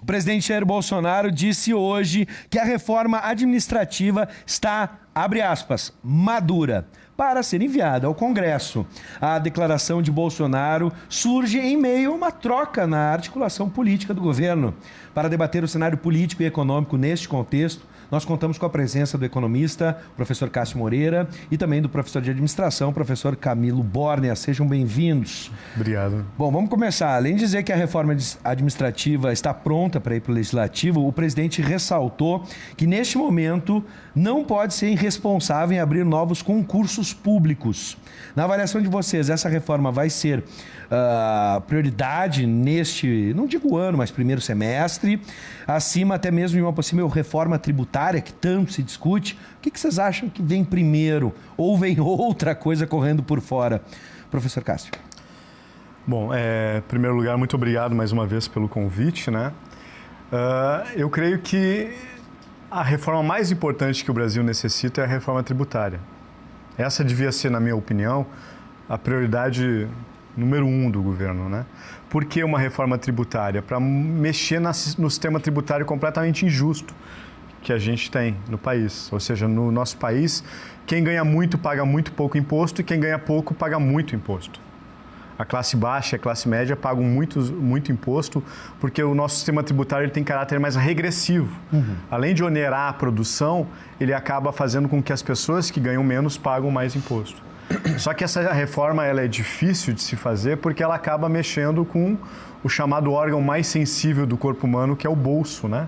O presidente Jair Bolsonaro disse hoje que a reforma administrativa está, abre aspas, madura, para ser enviada ao Congresso. A declaração de Bolsonaro surge em meio a uma troca na articulação política do governo. Para debater o cenário político e econômico neste contexto, nós contamos com a presença do economista, professor Cássio Moreira, e também do professor de administração, professor Camilo Bórnia. Sejam bem-vindos. Obrigado. Bom, vamos começar. Além de dizer que a reforma administrativa está pronta para ir para o Legislativo, o presidente ressaltou que, neste momento, não pode ser irresponsável em abrir novos concursos públicos. Na avaliação de vocês, essa reforma vai ser prioridade neste, não digo ano, mas primeiro semestre, acima até mesmo de uma possível reforma tributária que tanto se discute? O que vocês acham que vem primeiro? Ou vem outra coisa correndo por fora? Professor Cássio. Bom, em primeiro lugar, muito obrigado mais uma vez pelo convite, né? Eu creio que a reforma mais importante que o Brasil necessita é a reforma tributária. Essa devia ser, na minha opinião, a prioridade número 1 do governo, né? Por que uma reforma tributária? Para mexer no sistema tributário completamente injusto que a gente tem no país. Ou seja, no nosso país, quem ganha muito paga muito pouco imposto e quem ganha pouco paga muito imposto. A classe baixa e a classe média pagam muito imposto porque o nosso sistema tributário ele tem caráter mais regressivo. Além de onerar a produção, ele acaba fazendo com que as pessoas que ganham menos pagam mais imposto. Só que essa reforma ela é difícil de se fazer porque ela acaba mexendo com o chamado órgão mais sensível do corpo humano, que é o bolso, né?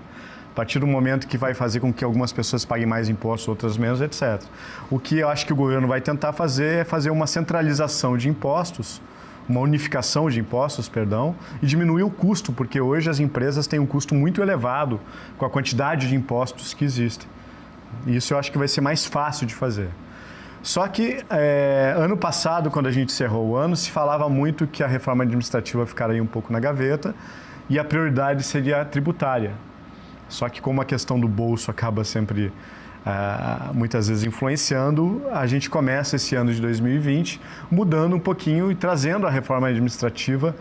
A partir do momento que vai fazer com que algumas pessoas paguem mais impostos, outras menos, etc. O que eu acho que o governo vai tentar fazer é fazer uma centralização de impostos, uma unificação de impostos, perdão, e diminuir o custo, porque hoje as empresas têm um custo muito elevado com a quantidade de impostos que existem. E isso eu acho que vai ser mais fácil de fazer. Só que ano passado, quando a gente encerrou o ano, se falava muito que a reforma administrativa ficaria um pouco na gaveta e a prioridade seria a tributária. Só que como a questão do bolso acaba sempre, muitas vezes, influenciando, a gente começa esse ano de 2020 mudando um pouquinho e trazendo a reforma administrativa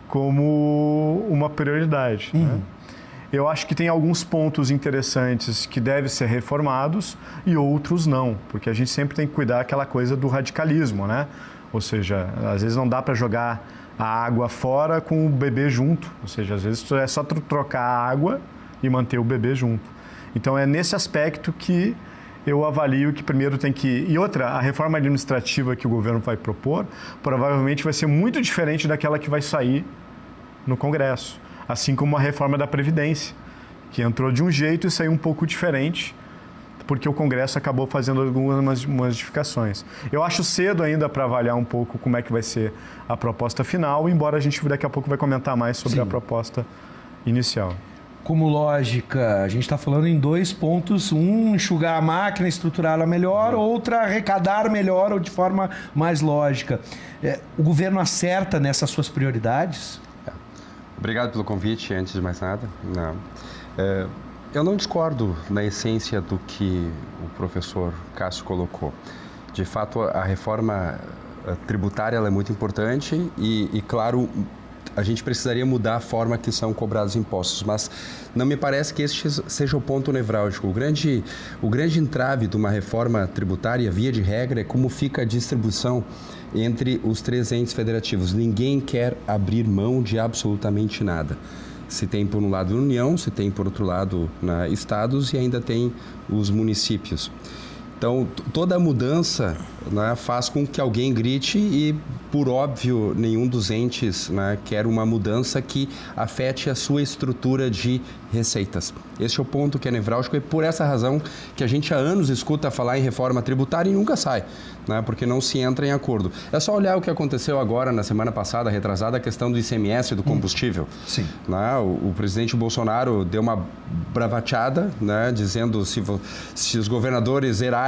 como uma prioridade, né? Eu acho que tem alguns pontos interessantes que devem ser reformados e outros não, porque a gente sempre tem que cuidar daquela coisa do radicalismo, né? Ou seja, às vezes não dá para jogar a água fora com o bebê junto, ou seja, às vezes é só trocar a água e manter o bebê junto. Então é nesse aspecto que eu avalio que primeiro tem que... E outra, a reforma administrativa que o governo vai propor provavelmente vai ser muito diferente daquela que vai sair no Congresso. Assim como a reforma da Previdência, que entrou de um jeito e saiu um pouco diferente, porque o Congresso acabou fazendo algumas modificações. Eu acho cedo ainda para avaliar um pouco como é que vai ser a proposta final, embora a gente daqui a pouco vai comentar mais sobre a proposta inicial. Como lógica, a gente está falando em 2 pontos: um, enxugar a máquina, estruturá-la melhor, outra, arrecadar melhor ou de forma mais lógica. O governo acerta nessas suas prioridades? Obrigado pelo convite, antes de mais nada. Eu não discordo na essência do que o professor Cássio colocou. De fato, a reforma tributária ela é muito importante e, claro, a gente precisaria mudar a forma que são cobrados impostos, mas não me parece que este seja o ponto nevrálgico. O grande entrave de uma reforma tributária, via de regra, é como fica a distribuição entre os 3 entes federativos. Ninguém quer abrir mão de absolutamente nada. Se tem por um lado a União, se tem por outro lado estados e ainda tem os municípios. Então, toda mudança, né, faz com que alguém grite e, por óbvio, nenhum dos entes, né, quer uma mudança que afete a sua estrutura de receitas. Esse é o ponto que é nevrálgico e por essa razão que a gente há anos escuta falar em reforma tributária e nunca sai, né, porque não se entra em acordo. É só olhar o que aconteceu agora, na semana passada, retrasada, a questão do ICMS do combustível. Sim. Né, o presidente Bolsonaro deu uma bravateada, né, dizendo se os governadores zerarem,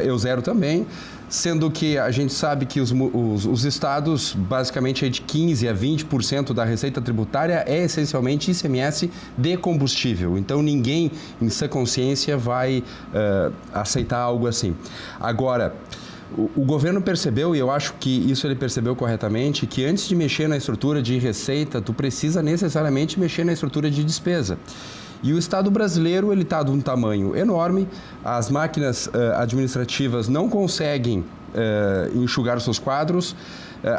eu zero também. Sendo que a gente sabe que os estados, basicamente, é de 15% a 20% da receita tributária é essencialmente ICMS de combustível. Então, ninguém, em sã consciência, vai aceitar algo assim. Agora, O governo percebeu, e eu acho que isso ele percebeu corretamente, que antes de mexer na estrutura de receita, tu precisa necessariamente mexer na estrutura de despesa. E o Estado brasileiro ele está de um tamanho enorme, as máquinas administrativas não conseguem enxugar os seus quadros.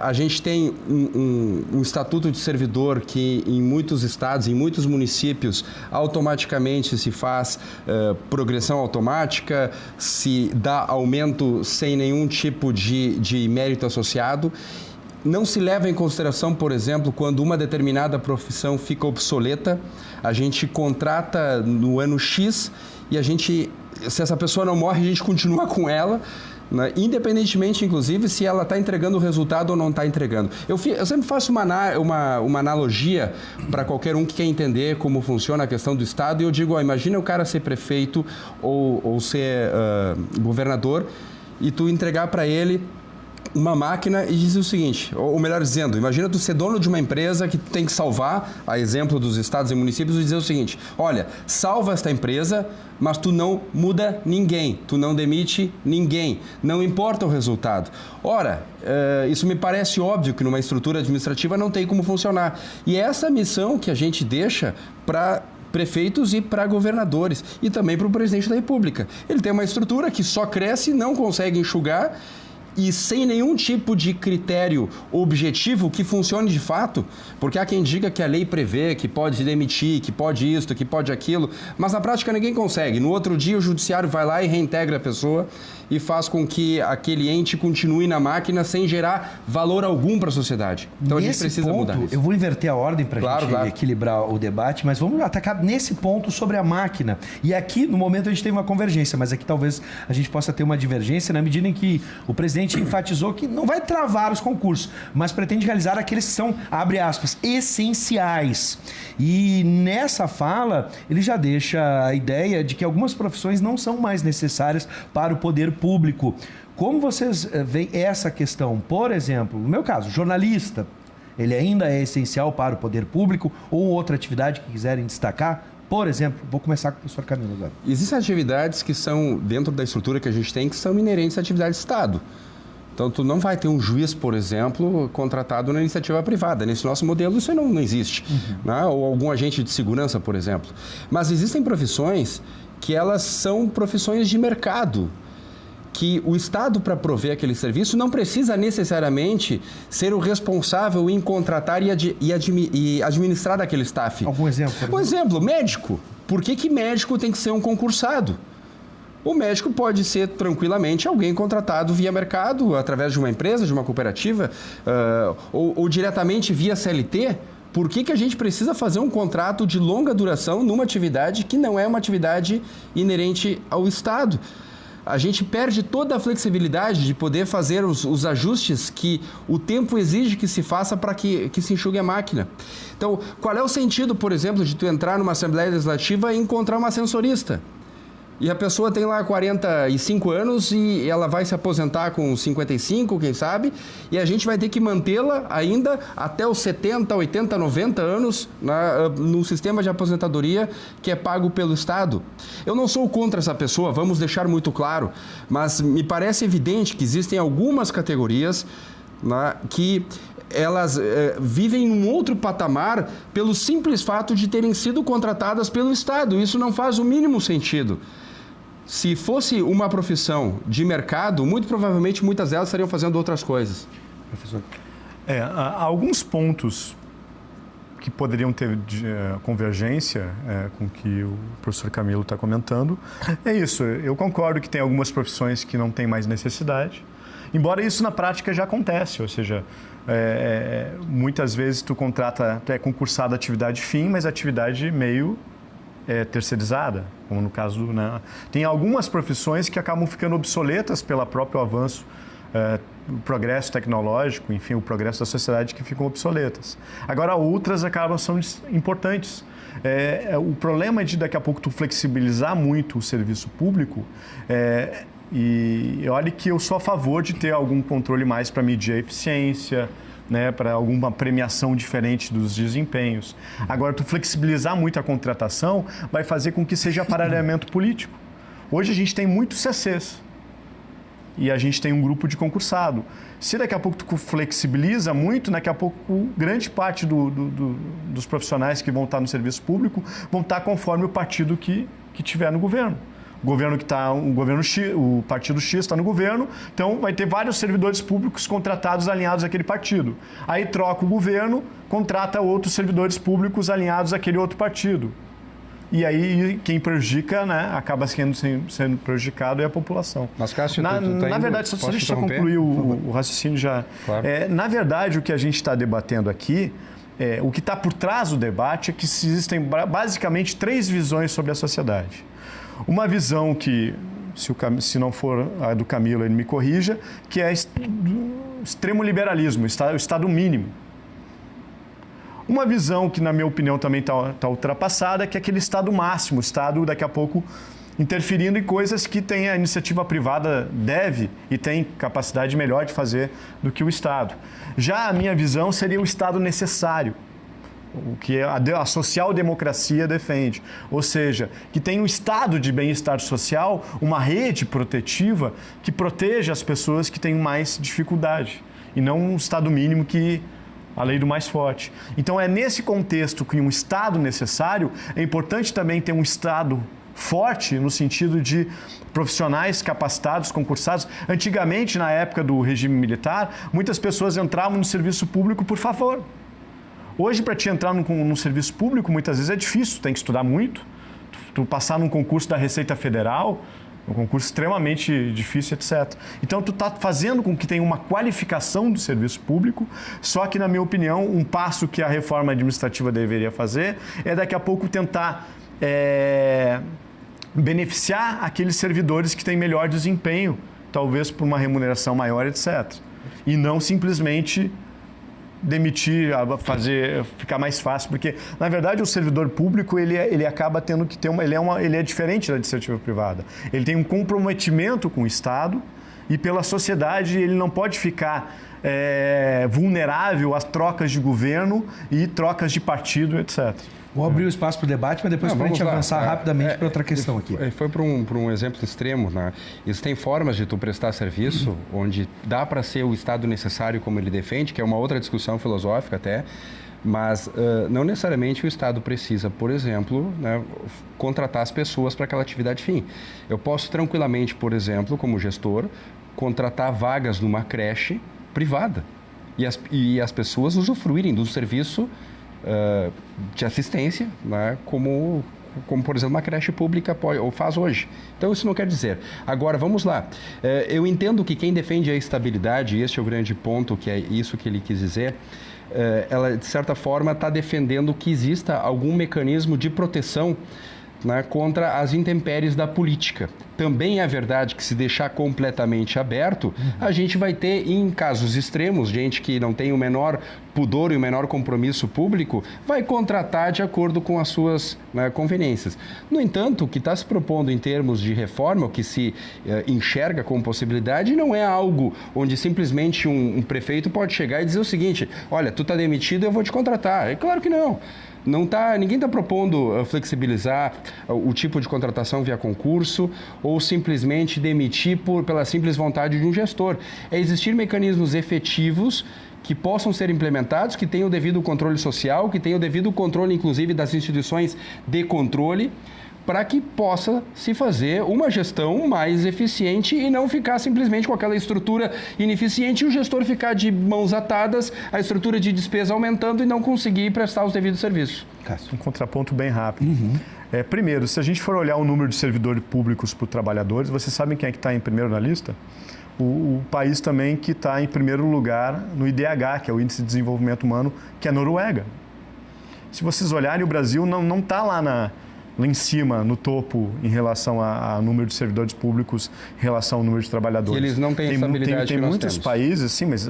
A gente tem um estatuto de servidor que em muitos estados, em muitos municípios, automaticamente se faz progressão automática, se dá aumento sem nenhum tipo de mérito associado. Não se leva em consideração, por exemplo, quando uma determinada profissão fica obsoleta, a gente contrata no ano X e se essa pessoa não morre, a gente continua com ela, né? Independentemente, inclusive, se ela está entregando o resultado ou não está entregando. Eu sempre faço uma analogia para qualquer um que quer entender como funciona a questão do Estado, e eu digo, imagina o cara ser prefeito ou ser governador e tu entregar para ele uma máquina e dizer o seguinte, ou melhor dizendo, imagina tu ser dono de uma empresa que tem que salvar, a exemplo dos estados e municípios, e dizer o seguinte, olha, salva esta empresa, mas tu não muda ninguém, tu não demite ninguém, não importa o resultado. Ora, isso me parece óbvio que numa estrutura administrativa não tem como funcionar. E é essa missão que a gente deixa para prefeitos e para governadores e também para o presidente da República. Ele tem uma estrutura que só cresce, não consegue enxugar, e sem nenhum tipo de critério objetivo que funcione de fato, porque há quem diga que a lei prevê que pode demitir, que pode isto, que pode aquilo, mas na prática ninguém consegue. No outro dia o judiciário vai lá e reintegra a pessoa e faz com que aquele ente continue na máquina sem gerar valor algum para a sociedade. Então a gente precisa mudar isso. Eu vou inverter a ordem para a gente equilibrar o debate, mas vamos atacar nesse ponto sobre a máquina. E aqui, no momento, a gente teve uma convergência, mas aqui talvez a gente possa ter uma divergência na medida em que o presidente enfatizou que não vai travar os concursos, mas pretende realizar aqueles que são, abre aspas, essenciais. E nessa fala, ele já deixa a ideia de que algumas profissões não são mais necessárias para o poder público. Como vocês veem essa questão? Por exemplo, no meu caso, jornalista, ele ainda é essencial para o poder público ou outra atividade que quiserem destacar? Por exemplo, vou começar com o professor Camilo agora. Existem atividades que são, dentro da estrutura que a gente tem, que são inerentes à atividade de Estado. Então, tu não vai ter um juiz, por exemplo, contratado na iniciativa privada. Nesse nosso modelo, isso não existe. Né? Ou algum agente de segurança, por exemplo. Mas existem profissões que elas são profissões de mercado, que o Estado, para prover aquele serviço, não precisa necessariamente ser o responsável em contratar e administrar aquele staff. Algum exemplo? Por exemplo, médico. Por que médico tem que ser um concursado? O médico pode ser tranquilamente alguém contratado via mercado, através de uma empresa, de uma cooperativa, ou diretamente via CLT. Por que a gente precisa fazer um contrato de longa duração numa atividade que não é uma atividade inerente ao Estado? A gente perde toda a flexibilidade de poder fazer os ajustes que o tempo exige que se faça para que se enxugue a máquina. Então, qual é o sentido, por exemplo, de tu entrar numa Assembleia Legislativa e encontrar uma ascensorista? E a pessoa tem lá 45 anos e ela vai se aposentar com 55, quem sabe, e a gente vai ter que mantê-la ainda até os 70, 80, 90 anos no sistema de aposentadoria que é pago pelo Estado. Eu não sou contra essa pessoa, vamos deixar muito claro, mas me parece evidente que existem algumas categorias que elas vivem num outro patamar pelo simples fato de terem sido contratadas pelo Estado. Isso não faz o mínimo sentido. Se fosse uma profissão de mercado, muito provavelmente muitas delas estariam fazendo outras coisas. Professor? Há alguns pontos que poderiam ter convergência com o que o professor Camilo está comentando. É isso, eu concordo que tem algumas profissões que não têm mais necessidade, embora isso na prática já acontece, ou seja, muitas vezes tu é concursado a atividade fim, mas a atividade meio terceirizada, como no caso, né? Tem algumas profissões que acabam ficando obsoletas pelo próprio avanço, o progresso tecnológico, enfim, o progresso da sociedade, que ficam obsoletas. Agora, outras acabam sendo importantes. O problema é de daqui a pouco tu flexibilizar muito o serviço público, e olha que eu sou a favor de ter algum controle mais para medir a eficiência, né, para alguma premiação diferente dos desempenhos. Agora, tu flexibilizar muito a contratação vai fazer com que seja aparelhamento político. Hoje a gente tem muitos CCs. e a gente tem um grupo de concursado. Se daqui a pouco tu flexibiliza muito, daqui a pouco grande parte dos profissionais que vão estar no serviço público vão estar conforme o partido que tiver no governo. O governo que está, o partido X está no governo, então vai ter vários servidores públicos contratados alinhados àquele partido. Aí troca o governo, contrata outros servidores públicos alinhados àquele outro partido. E aí quem prejudica, né, acaba sendo prejudicado é a população. Mas, Cássio, na verdade, deixa eu só concluir o raciocínio já. Claro. Na verdade, o que a gente está debatendo aqui, o que está por trás do debate é que existem basicamente 3 visões sobre a sociedade. Uma visão que, se não for a do Camilo, ele me corrija, que é o extremo liberalismo, o Estado mínimo. Uma visão que, na minha opinião, também está ultrapassada, que é aquele Estado máximo, o Estado, daqui a pouco, interferindo em coisas que a iniciativa privada deve e tem capacidade melhor de fazer do que o Estado. Já a minha visão seria o Estado necessário, o que a social-democracia defende. Ou seja, que tem um estado de bem-estar social, uma rede protetiva que proteja as pessoas que têm mais dificuldade, e não um estado mínimo que a lei do mais forte. Então, é nesse contexto que um estado necessário, é importante também ter um estado forte no sentido de profissionais capacitados, concursados. Antigamente, na época do regime militar, muitas pessoas entravam no serviço público por favor. Hoje, para te entrar num serviço público, muitas vezes é difícil, tem que estudar muito. Tu passar num concurso da Receita Federal, um concurso extremamente difícil, etc. Então, tu está fazendo com que tenha uma qualificação do serviço público, só que, na minha opinião, um passo que a reforma administrativa deveria fazer é, daqui a pouco, tentar beneficiar aqueles servidores que têm melhor desempenho, talvez por uma remuneração maior, etc. E não simplesmente demitir, ficar mais fácil, porque, na verdade, o servidor público, ele acaba tendo que ter ele é diferente da iniciativa privada. Ele tem um comprometimento com o Estado e pela sociedade, ele não pode ficar vulnerável às trocas de governo e trocas de partido, etc. Vou abrir o espaço para o debate, mas depois para a gente avançar rapidamente para outra questão aqui. Foi para um exemplo extremo, né? Existem formas de tu prestar serviço onde dá para ser o Estado necessário como ele defende, que é uma outra discussão filosófica até, mas não necessariamente o Estado precisa, por exemplo, né, contratar as pessoas para aquela atividade fim. Eu posso tranquilamente, por exemplo, como gestor, contratar vagas numa creche privada e as pessoas usufruírem do serviço de assistência, né, como, por exemplo, uma creche pública faz hoje. Então, isso não quer dizer. Agora, vamos lá. Eu entendo que quem defende a estabilidade, e este é o grande ponto, que é isso que ele quis dizer, ela, de certa forma, está defendendo que exista algum mecanismo de proteção, né, contra as intempéries da política. Também é verdade que, se deixar completamente aberto, a gente vai ter, em casos extremos, gente que não tem o menor pudor e o menor compromisso público, vai contratar de acordo com as suas, né, conveniências. No entanto, o que está se propondo em termos de reforma, o que se enxerga como possibilidade, não é algo onde simplesmente um prefeito pode chegar e dizer o seguinte: olha, tu está demitido, eu vou te contratar. É claro que não. Ninguém está propondo flexibilizar o tipo de contratação via concurso ou simplesmente demitir pela simples vontade de um gestor. É existir mecanismos efetivos que possam ser implementados, que tenham o devido controle social, que tenham o devido controle, inclusive, das instituições de controle, para que possa se fazer uma gestão mais eficiente e não ficar simplesmente com aquela estrutura ineficiente e o gestor ficar de mãos atadas, a estrutura de despesa aumentando e não conseguir prestar os devidos serviços. Um contraponto bem rápido. Primeiro, se a gente for olhar o número de servidores públicos por trabalhadores, vocês sabem quem é que está em primeiro na lista? O país também que está em primeiro lugar no IDH, que é o Índice de Desenvolvimento Humano, que é a Noruega. Se vocês olharem, o Brasil não está lá em cima, no topo, em relação a número de servidores públicos, em relação ao número de trabalhadores. E eles não têm estabilidade Tem muitos países, sim, mas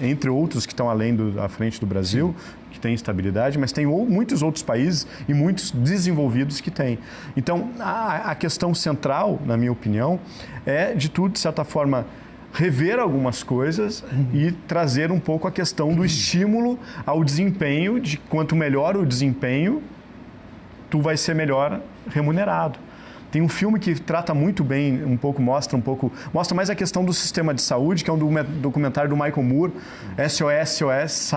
entre outros que estão à frente do Brasil, sim, que têm estabilidade, mas tem muitos outros países e muitos desenvolvidos que têm. Então, a questão central, na minha opinião, é, de tudo, de certa forma, rever algumas coisas e trazer um pouco a questão do estímulo ao desempenho, de quanto melhor o desempenho, tu vai ser melhor remunerado. Tem um filme que trata muito bem, mostra mais a questão do sistema de saúde, que é um documentário do Michael Moore, SOS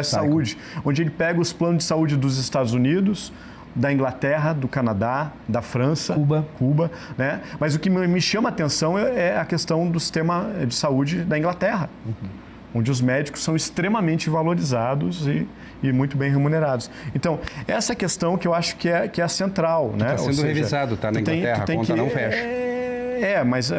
Saúde, onde ele pega os planos de saúde dos Estados Unidos, da Inglaterra, do Canadá, da França, Cuba, né? Mas o que me chama a atenção é a questão do sistema de saúde da Inglaterra, onde os médicos são extremamente valorizados e muito bem remunerados. Então, essa questão que eu acho que é a central, né? Está sendo revisado, está na Inglaterra, a conta não fecha. Mas...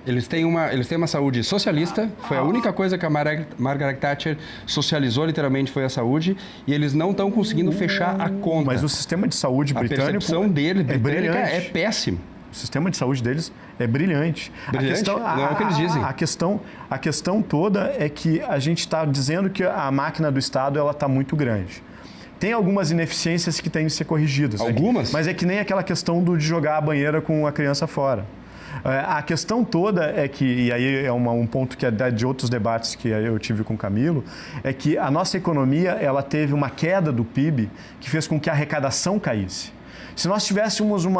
Eles têm uma saúde socialista, foi a única coisa que a Margaret Thatcher socializou, literalmente, foi a saúde, e eles não estão conseguindo fechar a conta. Mas o sistema de saúde britânico... A percepção dele, britânica, é péssimo. O sistema de saúde deles é brilhante. Não é o que eles dizem. A questão toda é que a gente está dizendo que a máquina do Estado está muito grande. Tem algumas ineficiências que têm de ser corrigidas. Algumas? Mas é que nem aquela questão de jogar a banheira com a criança fora. A questão toda é que, e aí é um ponto que é de outros debates que eu tive com o Camilo, é que a nossa economia ela teve uma queda do PIB que fez com que a arrecadação caísse. Se nós tivéssemos um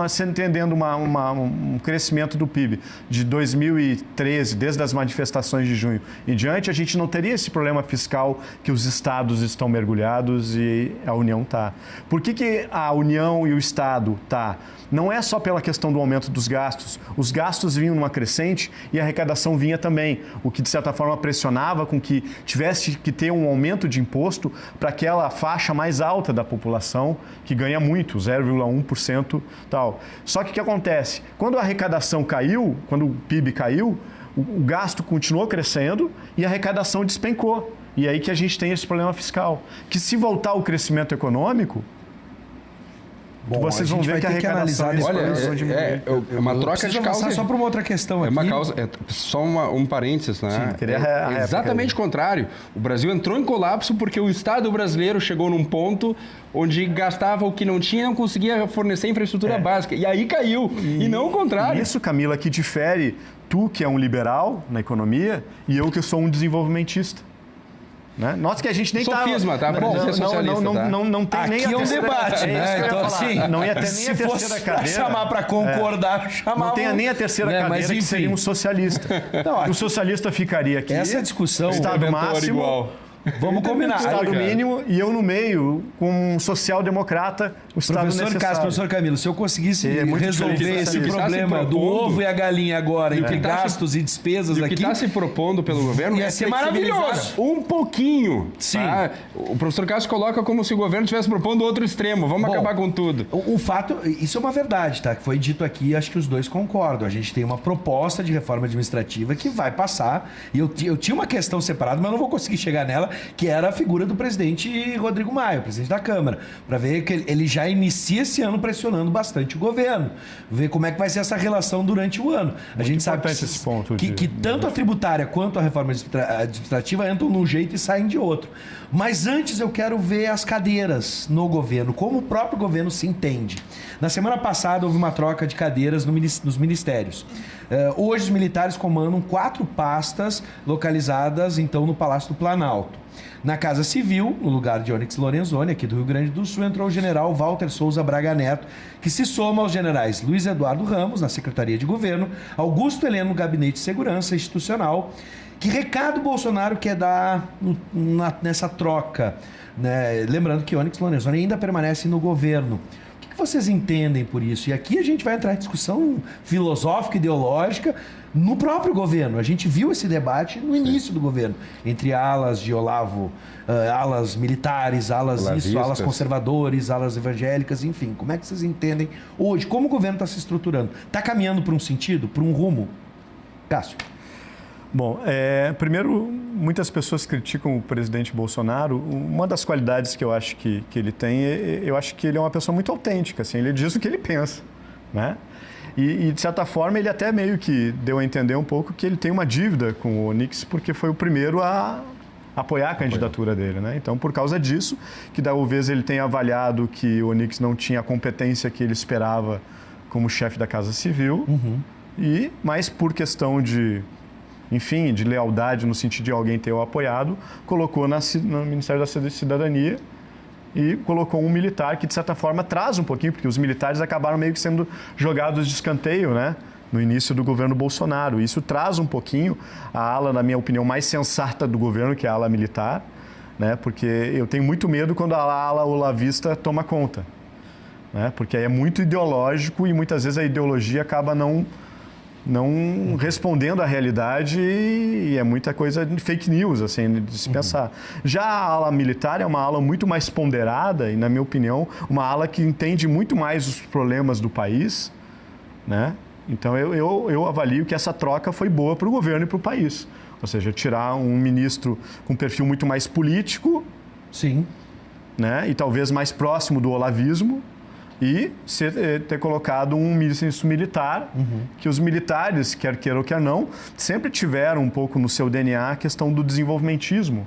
crescimento do PIB de 2013, desde as manifestações de junho em diante, a gente não teria esse problema fiscal que os estados estão mergulhados e a União está. Por que a União e o Estado está? Não é só pela questão do aumento dos gastos. Os gastos vinham numa crescente e a arrecadação vinha também, o que, de certa forma, pressionava com que tivesse que ter um aumento de imposto para aquela faixa mais alta da população, que ganha muito, 0,1%. Tal. Só que o que acontece? Quando a arrecadação caiu, quando o PIB caiu, o gasto continuou crescendo e a arrecadação despencou. E aí que a gente tem esse problema fiscal. Que se voltar o crescimento econômico... Bom, vocês vão ver que a arrecadação... É uma troca de causa. Só para uma outra questão aqui. Uma causa, só um parênteses, né? Sim, exatamente o contrário. O Brasil entrou em colapso porque o Estado brasileiro chegou num ponto onde gastava o que não tinha e não conseguia fornecer infraestrutura básica. E aí caiu. E não o contrário. Isso, Camila, que difere tu, que é um liberal na economia, e eu, que sou um desenvolvimentista. Né? Note que a gente nem está... Sofisma, tá? Para dizer socialista, não tem aqui nem a é um debate, né? Então, assim, não ia ter nem a terceira cadeira. Chamar para concordar, chamar... Não tem nem a terceira cadeira, mas, que seria um socialista. O socialista ficaria aqui... Essa discussão... Estado máximo... Igual. Vamos combinar. Estado mínimo e eu no meio, com um social-democrata, o Estado necessário. Professor Camilo, se eu conseguisse resolver esse problema do ovo e a galinha agora, entre gastos e despesas aqui... O que está se propondo pelo governo ia ser maravilhoso. Um pouquinho. Sim. Tá? O professor Cássio coloca como se o governo estivesse propondo outro extremo. Vamos acabar com tudo. O fato, isso é uma verdade, tá? Que foi dito aqui, acho que os dois concordam. A gente tem uma proposta de reforma administrativa que vai passar. E eu tinha uma questão separada, mas não vou conseguir chegar nela, que era a figura do presidente Rodrigo Maia, presidente da Câmara, para ver que ele já inicia esse ano pressionando bastante o governo, ver como é que vai ser essa relação durante o ano. A gente sabe que tanto a tributária quanto a reforma administrativa entram num jeito e saem de outro. Mas antes eu quero ver as cadeiras no governo, como o próprio governo se entende. Na semana passada houve uma troca de cadeiras nos ministérios. Hoje os militares comandam 4 pastas localizadas então no Palácio do Planalto. Na Casa Civil, no lugar de Onyx Lorenzoni, aqui do Rio Grande do Sul, entrou o general Walter Souza Braga Neto, que se soma aos generais Luiz Eduardo Ramos, na Secretaria de Governo, Augusto Heleno, no Gabinete de Segurança Institucional. Que recado Bolsonaro quer dar nessa troca? Né? Lembrando que Onyx Lorenzoni ainda permanece no governo. O que vocês entendem por isso? E aqui a gente vai entrar em discussão filosófica, ideológica, no próprio governo. A gente viu esse debate no início do governo, entre alas de Olavo, alas militares, alas conservadores, alas evangélicas, enfim. Como é que vocês entendem hoje? Como o governo está se estruturando? Está caminhando para um sentido, para um rumo? Cássio. Bom, primeiro, muitas pessoas criticam o presidente Bolsonaro. Uma das qualidades que eu acho que ele tem, eu acho que ele é uma pessoa muito autêntica, assim, ele diz o que ele pensa, né? E, de certa forma, ele até meio que deu a entender um pouco que ele tem uma dívida com o Onyx, porque foi o primeiro a apoiar a candidatura dele, né? Então, por causa disso, que talvez ele tenha avaliado que o Onyx não tinha a competência que ele esperava como chefe da Casa Civil, mas por questão de lealdade, no sentido de alguém ter o apoiado, colocou no Ministério da Cidadania e colocou um militar que, de certa forma, traz um pouquinho, porque os militares acabaram meio que sendo jogados de escanteio, né? No início do governo Bolsonaro. Isso traz um pouquinho a ala, na minha opinião, mais sensata do governo, que é a ala militar, né? Porque eu tenho muito medo quando a ala olavista toma conta, né? Porque aí é muito ideológico e muitas vezes a ideologia acaba não respondendo à realidade e é muita coisa de fake news, assim, de se pensar. Já a ala militar é uma ala muito mais ponderada e, na minha opinião, uma ala que entende muito mais os problemas do país, né? Então, eu avalio que essa troca foi boa para o governo e para o país. Ou seja, tirar um ministro com perfil muito mais político, sim, né? E talvez mais próximo do olavismo, e ter colocado um ministro militar, que os militares, quer queira ou quer não, sempre tiveram um pouco no seu DNA a questão do desenvolvimentismo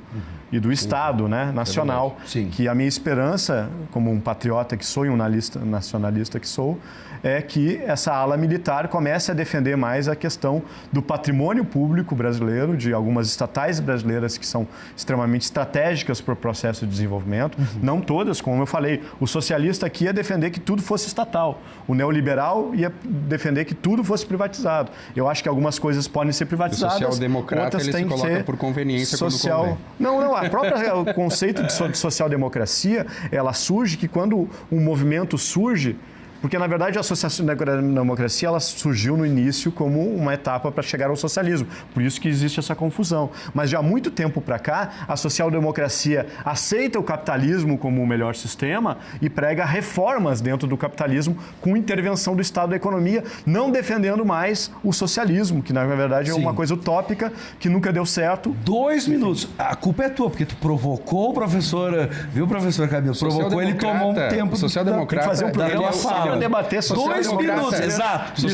e do Estado, né, nacional. Que a minha esperança, como um patriota que sou e um nacionalista que sou, é que essa ala militar comece a defender mais a questão do patrimônio público brasileiro, de algumas estatais brasileiras que são extremamente estratégicas para o processo de desenvolvimento. Não todas, como eu falei, o socialista aqui ia defender que tudo fosse estatal. O neoliberal ia defender que tudo fosse privatizado. Eu acho que algumas coisas podem ser privatizadas. O social-democrata, ele se coloca por conveniência social... quando convém. Não, o conceito de social-democracia, ela surge que quando um movimento surge, porque, na verdade, a social-democracia ela surgiu no início como uma etapa para chegar ao socialismo. Por isso que existe essa confusão. Mas, já há muito tempo para cá, a social-democracia aceita o capitalismo como o melhor sistema e prega reformas dentro do capitalismo com intervenção do Estado da economia, não defendendo mais o socialismo, que, na verdade, é uma coisa utópica que nunca deu certo. 2 minutos. A culpa é tua, porque tu provocou o professor, viu, professor Camilo? Provocou, ele tomou um tempo. O social-democrata... fazer um programa fala. Debater 2 minutos, exato. O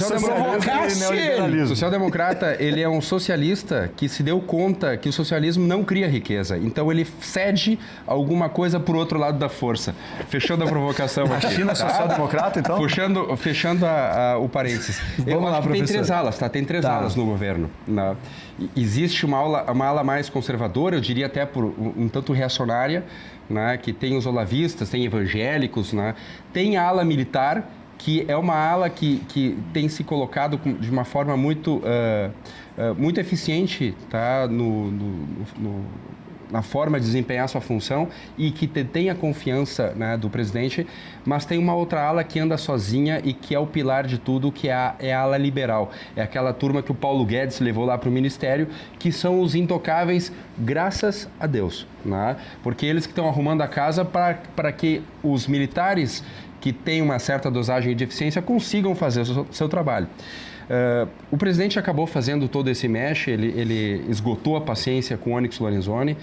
social-democrata, ele é um socialista que se deu conta que o socialismo não cria riqueza. Então, ele cede alguma coisa por outro lado da força. Fechando a provocação aqui. A China é social-democrata, então? Fechando o parênteses. Vamos lá, professor. Tem 3 alas, tá? Tem 3 alas no governo. Existe uma ala mais conservadora, eu diria até por um tanto reacionária, né, que tem os olavistas, tem evangélicos, né, tem a ala militar, que é uma ala que tem se colocado de uma forma muito eficiente, tá, na forma de desempenhar sua função e que tem a confiança, né, do presidente, mas tem uma outra ala que anda sozinha e que é o pilar de tudo, que é a ala liberal. É aquela turma que o Paulo Guedes levou lá para o ministério, que são os intocáveis, graças a Deus, né? Porque eles que estão arrumando a casa para que os militares que têm uma certa dosagem de eficiência consigam fazer o seu trabalho. O presidente acabou fazendo todo esse mexe, ele esgotou a paciência com o Onyx Lorenzoni.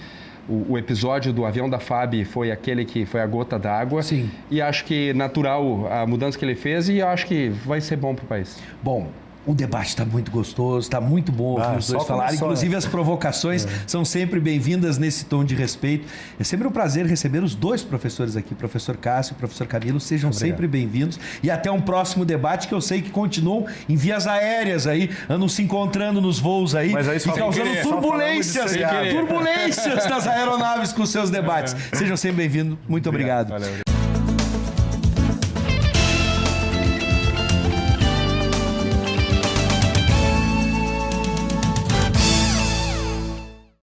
O episódio do avião da FAB foi aquele que foi a gota d'água. Sim. E acho que natural a mudança que ele fez e acho que vai ser bom para o país. Bom, o debate está muito gostoso, está muito bom ouvir os dois falarem. Inclusive, as provocações são sempre bem-vindas nesse tom de respeito. É sempre um prazer receber os dois professores aqui, professor Cássio e professor Camilo. Sejam sempre bem-vindos. E até um próximo debate, que eu sei que continuam em vias aéreas aí, andam se encontrando nos voos aí e causando turbulências nas aeronaves com seus debates. Sejam sempre bem-vindos. Muito obrigado. Valeu.